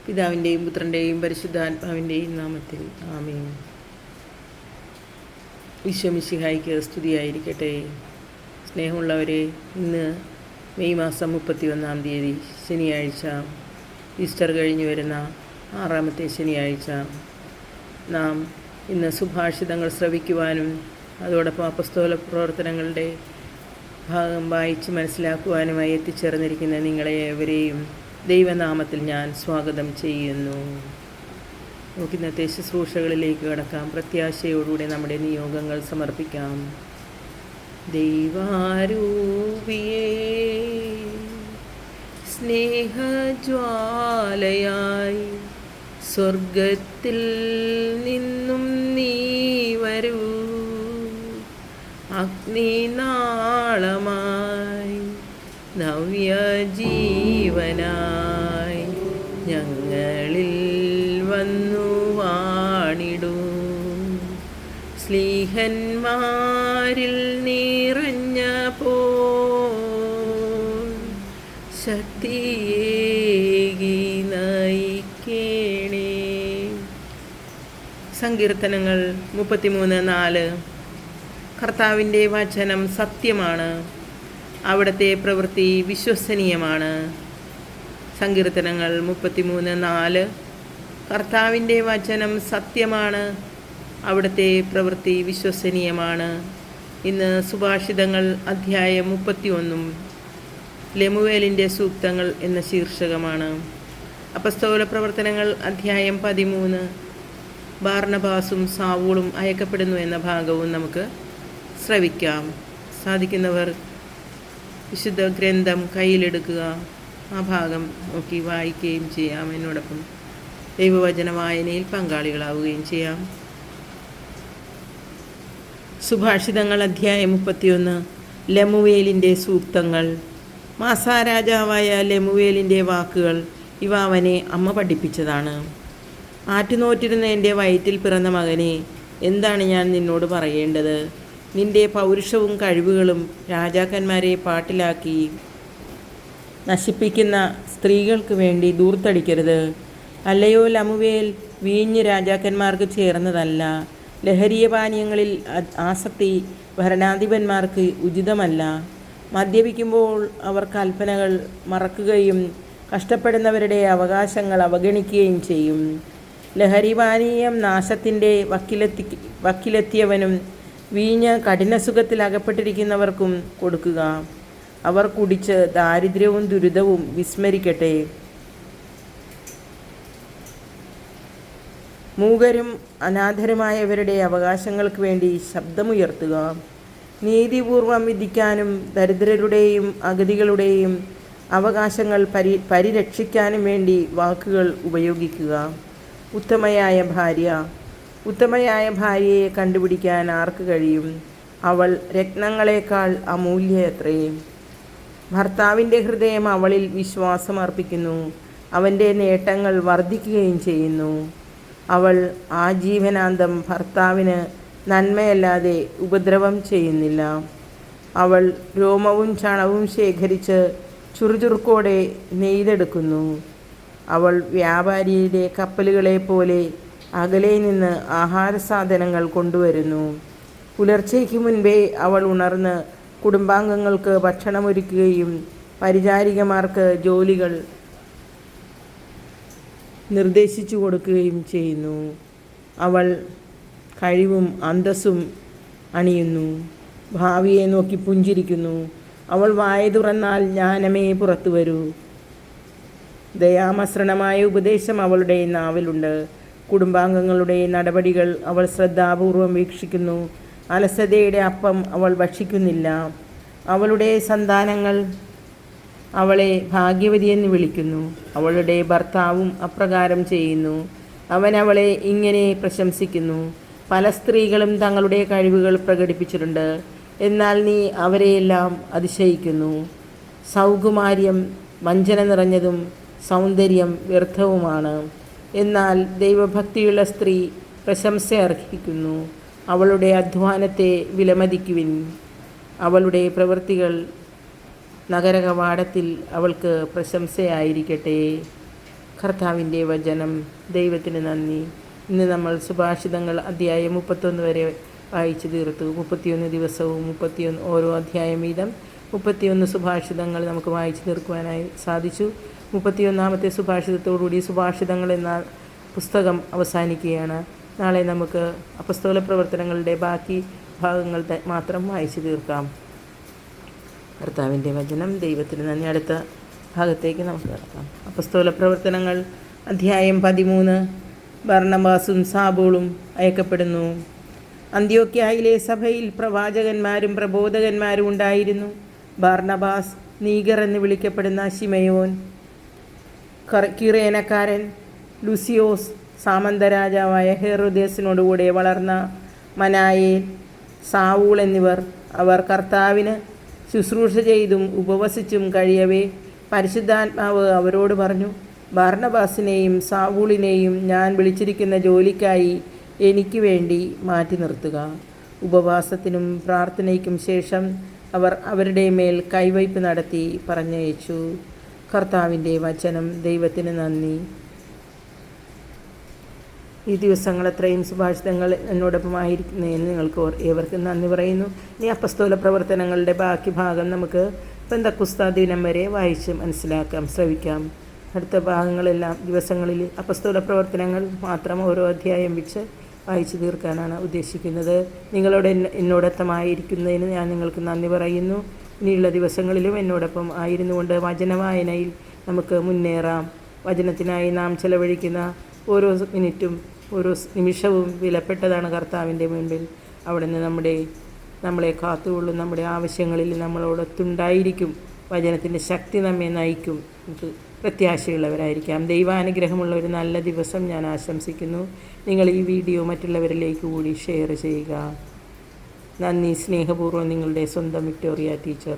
പിതാവിൻ്റെയും പുത്രൻ്റെയും പരിശുദ്ധാത്മാവിൻ്റെയും നാമത്തിൽ ആമേൻ. ഈശോ മിശിഹായ്ക്ക് സ്തുതിയായിരിക്കട്ടെ. സ്നേഹമുള്ളവരെ, ഇന്ന് മെയ് മാസം 31-ാം തീയതി ശനിയാഴ്ച, ഈസ്റ്റർ കഴിഞ്ഞു വരുന്ന 6-ാമത്തെ ശനിയാഴ്ച. നാം ഇന്ന് സുഭാഷിതങ്ങൾ ശ്രവിക്കുവാനും അതോടൊപ്പം അപ്പസ്തോല പ്രവർത്തനങ്ങളുടെ ഭാഗം വായിച്ച് മനസ്സിലാക്കുവാനുമായി എത്തിച്ചേർന്നിരിക്കുന്ന നിങ്ങളെ ഏവരെയും ദൈവനാമത്തിൽ ഞാൻ സ്വാഗതം ചെയ്യുന്നു. നമുക്ക് ഇന്നത്തെ ശുശ്രൂഷകളിലേക്ക് കടക്കാം. പ്രത്യാശയോടുകൂടി നമ്മുടെ നിയോഗങ്ങൾ സമർപ്പിക്കാം. ദൈവാരൂപിയേ, സ്നേഹജ്വാലയായി സ്വർഗത്തിൽ നിന്നും നീ വരൂ, അഗ്നിനാളമായി നവ്യജീവനായി ഞങ്ങളിൽ വന്നു വാണിടൂ. സ്ലീഹന്മാരിൽ നിറഞ്ഞപ്പോൾ ശക്തിയേകി നയിക്കേണേ. സങ്കീർത്തനങ്ങൾ 33:4. കർത്താവിൻ്റെ വചനം സത്യമാണ്, അവിടുത്തെ പ്രവൃത്തി വിശ്വസനീയമാണ്. സങ്കീർത്തനങ്ങൾ 33:4. കർത്താവിൻ്റെ വചനം സത്യമാണ്, അവിടുത്തെ പ്രവൃത്തി വിശ്വസനീയമാണ്. ഇന്ന് സുഭാഷിതങ്ങൾ അധ്യായം 31 ലെമുവേലിൻ്റെ സൂക്തങ്ങൾ എന്ന ശീർഷകമാണ്. അപ്പസ്തോല പ്രവർത്തനങ്ങൾ അധ്യായം 13 ബാർണബാസും സാവൂളും അയക്കപ്പെടുന്നു എന്ന ഭാഗവും നമുക്ക് ശ്രവിക്കാം. സാധിക്കുന്നവർ വിശുദ്ധ ഗ്രന്ഥം കയ്യിലെടുക്കുക, ആ ഭാഗം നോക്കി വായിക്കുകയും ചെയ്യാം. എന്നോടൊപ്പം ദൈവവചന വായനയിൽ പങ്കാളികളാവുകയും ചെയ്യാം. സുഭാഷിതങ്ങൾ അധ്യായം 31 ലെമുവേലിൻ്റെ സൂക്തങ്ങൾ. മാസാരാജാവായ ലെമുവേലിൻ്റെ വാക്കുകൾ. ഇവ അവനെ അമ്മ പഠിപ്പിച്ചതാണ്. ആറ്റുനോറ്റിരുന്ന എൻ്റെ വയറ്റിൽ പിറന്ന മകനെ, എന്താണ് ഞാൻ നിന്നോട് പറയേണ്ടത്? നിന്റെ പൗരുഷവും കഴിവുകളും രാജാക്കന്മാരെ പാട്ടിലാക്കി നശിപ്പിക്കുന്ന സ്ത്രീകൾക്ക് വേണ്ടി ദൂർത്തടിക്കരുത്. അല്ലയോ ലമുവേൽ, വീഞ്ഞ് രാജാക്കന്മാർക്ക് ചേർന്നതല്ല. ലഹരീയപാനീയങ്ങളിൽ ആസക്തി ഭരണാധിപന്മാർക്ക് ഉചിതമല്ല. മദ്യപിക്കുമ്പോൾ അവർ കൽപ്പനകൾ മറക്കുകയും കഷ്ടപ്പെടുന്നവരുടെ അവകാശങ്ങൾ അവഗണിക്കുകയും ചെയ്യും. ലഹരിപാനീയം നാശത്തിൻ്റെ വക്കിലെത്തിയവനും വീഞ്ഞ് കഠിനസുഖത്തിൽ അകപ്പെട്ടിരിക്കുന്നവർക്കും കൊടുക്കുക. അവർ കുടിച്ച് ദാരിദ്ര്യവും ദുരിതവും വിസ്മരിക്കട്ടെ. മൂകരും അനാഥരുമായവരുടെ അവകാശങ്ങൾക്ക് വേണ്ടി ശബ്ദമുയർത്തുക. നീതിപൂർവം വിധിക്കാനും ദരിദ്രരുടെയും അഗതികളുടെയും അവകാശങ്ങൾ പരിരക്ഷിക്കാനും വേണ്ടി വാക്കുകൾ ഉപയോഗിക്കുക. ഉത്തമയായ ഭാര്യയെ കണ്ടുപിടിക്കാൻ ആർക്ക് കഴിയും? അവൾ രത്നങ്ങളെക്കാൾ അമൂല്യത്രേ. ഭർത്താവിൻ്റെ ഹൃദയം അവളിൽ വിശ്വാസം അർപ്പിക്കുന്നു, അവൻ്റെ നേട്ടങ്ങൾ വർദ്ധിക്കുകയും ചെയ്യുന്നു. അവൾ ആജീവനാന്തം ഭർത്താവിന് നന്മയല്ലാതെ ഉപദ്രവം ചെയ്യുന്നില്ല. അവൾ രോമവും ചണവും ശേഖരിച്ച് ചുറുചുറുക്കോടെ നെയ്തെടുക്കുന്നു. അവൾ വ്യാപാരിയുടെ കപ്പലുകളെ പോലെ അകലെ നിന്ന് ആഹാര സാധനങ്ങൾ കൊണ്ടുവരുന്നു. പുലർച്ചയ്ക്ക് മുൻപേ അവൾ ഉണർന്ന് കുടുംബാംഗങ്ങൾക്ക് ഭക്ഷണമൊരുക്കുകയും പരിചാരികമാർക്ക് ജോലികൾ നിർദ്ദേശിച്ചു കൊടുക്കുകയും ചെയ്യുന്നു. അവൾ കഴിവും അന്തസ്സും അണിയുന്നു, ഭാവിയെ നോക്കി പുഞ്ചിരിക്കുന്നു. അവൾ വായ തുറന്നാൽ ജ്ഞാനമേ പുറത്തു വരൂ. ദയാമസൃണമായ ഉപദേശം അവളുടെ നാവിലുണ്ട്. കുടുംബാംഗങ്ങളുടെ നടപടികൾ അവൾ ശ്രദ്ധാപൂർവം വീക്ഷിക്കുന്നു. അലസതയുടെ അപ്പം അവൾ ഭക്ഷിക്കുന്നില്ല. അവളുടെ സന്താനങ്ങൾ അവളെ ഭാഗ്യവതിയെന്ന് വിളിക്കുന്നു. അവളുടെ ഭർത്താവും അപ്രകാരം ചെയ്യുന്നു. അവൻ അവളെ ഇങ്ങനെ പ്രശംസിക്കുന്നു: പല സ്ത്രീകളും തങ്ങളുടെ കഴിവുകൾ പ്രകടിപ്പിച്ചിട്ടുണ്ട്, എന്നാൽ നീ അവരെയെല്ലാം അതിശയിക്കുന്നു. സൗകുമാര്യം വഞ്ചന നിറഞ്ഞതും സൗന്ദര്യം വ്യർത്ഥവുമാണ്. എന്നാൽ ദൈവഭക്തിയുള്ള സ്ത്രീ പ്രശംസ അർഹിക്കുന്നു. അവളുടെ അധ്വാനത്തെ വിലമതിക്കുവിൻ. അവളുടെ പ്രവൃത്തികൾ നഗരകവാടത്തിൽ അവൾക്ക് പ്രശംസയായിരിക്കട്ടെ. കർത്താവിൻ്റെ വചനം. ദൈവത്തിന് നന്ദി. ഇന്ന് നമ്മൾ സുഭാഷിതങ്ങൾ അധ്യായം 31 വരെ വായിച്ചു തീർത്തു. 31 ദിവസവും 31 ഓരോ അധ്യായം വീതം 31 സുഭാഷിതങ്ങൾ നമുക്ക് വായിച്ചു തീർക്കുവാനായി സാധിച്ചു. 31ാമത്തെ സുഭാഷിതത്തോടുകൂടി സുഭാഷിതങ്ങൾ എന്ന പുസ്തകം അവസാനിക്കുകയാണ്. നാളെ നമുക്ക് അപ്പസ്തോല പ്രവർത്തനങ്ങളുടെ ബാക്കി ഭാഗങ്ങൾ മാത്രം വായിച്ചു തീർക്കാം. കർത്താവിൻ്റെ വചനം. ദൈവത്തിന് നന്ദി. അടുത്ത ഭാഗത്തേക്ക് നമുക്ക് കിടക്കാം. അപ്പസ്തോല പ്രവർത്തനങ്ങൾ അധ്യായം 13. ബർണ്ണബാസും സാബൂളും അയക്കപ്പെടുന്നു. അന്ത്യോക്യായിലെ സഭയിൽ പ്രവാചകന്മാരും പ്രബോധകന്മാരും ഉണ്ടായിരുന്നു. ബർണ്ണബാസ്, നീഗർ എന്ന് വിളിക്കപ്പെടുന്ന ശിമയോൻ, കിറേനക്കാരൻ ലുസിയോസ്, സാമന്തരാജാവായ ഹെറോദേസിനോടുകൂടെ വളർന്ന മനായേൽ, സാവൂൾ എന്നിവർ. അവർ കർത്താവിന് ശുശ്രൂഷ ചെയ്തും ഉപവസിച്ചും കഴിയവേ പരിശുദ്ധാത്മാവ് അവരോട് പറഞ്ഞു, ബർണ്ണബാസിനെയും സാവൂളിനെയും ഞാൻ വിളിച്ചിരിക്കുന്ന ജോലിക്കായി എനിക്ക് വേണ്ടി മാറ്റി നിർത്തുക. ഉപവാസത്തിനും പ്രാർത്ഥനയ്ക്കും ശേഷം അവർ അവരുടെ മേൽ കൈവയ്പ് നടത്തി പറഞ്ഞയച്ചു. കർത്താവിൻ്റെ വചനം. ദൈവത്തിന് നന്ദി. ഈ ദിവസങ്ങൾ അത്രയും സുഭാഷിതങ്ങൾ എന്നോടൊപ്പമായിരിക്കുന്നതിന് നിങ്ങൾക്ക് ഏവർക്കും നന്ദി പറയുന്നു. ഇനി അപ്പസ്തോല പ്രവർത്തനങ്ങളുടെ ബാക്കി ഭാഗം നമുക്ക് പെന്തക്കോസ്ത് ദിനം വരെ വായിച്ച് മനസ്സിലാക്കാം, ശ്രവിക്കാം. അടുത്ത ഭാഗങ്ങളെല്ലാം ദിവസങ്ങളിൽ അപ്പസ്തോല പ്രവർത്തനങ്ങൾ മാത്രം ഓരോ അധ്യായം വെച്ച് വായിച്ചു തീർക്കാനാണ് ഉദ്ദേശിക്കുന്നത്. നിങ്ങളോട് എന്നോടൊപ്പമായിരിക്കുന്നതിന് ഞാൻ നിങ്ങൾക്ക് നന്ദി പറയുന്നു. ഇനിയുള്ള ദിവസങ്ങളിലും എന്നോടൊപ്പം ആയിരുന്നു കൊണ്ട് വചനവായനയിൽ നമുക്ക് മുന്നേറാം. വചനത്തിനായി നാം ചെലവഴിക്കുന്ന ഓരോ മിനിറ്റും ഓരോ നിമിഷവും വിലപ്പെട്ടതാണ് കർത്താവിൻ്റെ മുൻപിൽ. അവിടുന്ന് നമ്മളെ കാത്തുകൊള്ളും. നമ്മുടെ ആവശ്യങ്ങളിൽ നമ്മളോടൊത്തുണ്ടായിരിക്കും. വചനത്തിൻ്റെ ശക്തി നമ്മെ നയിക്കും. നമുക്ക് പ്രത്യാശയുള്ളവരായിരിക്കാം. ദൈവാനുഗ്രഹമുള്ള ഒരു നല്ല ദിവസം ഞാൻ ആശംസിക്കുന്നു. നിങ്ങൾ ഈ വീഡിയോ മറ്റുള്ളവരിലേക്ക് കൂടി ഷെയർ ചെയ്യുക. നന്ദി. സ്നേഹപൂർവ്വം നിങ്ങളുടെ സ്വന്തം വിക്ടോറിയ ടീച്ചർ.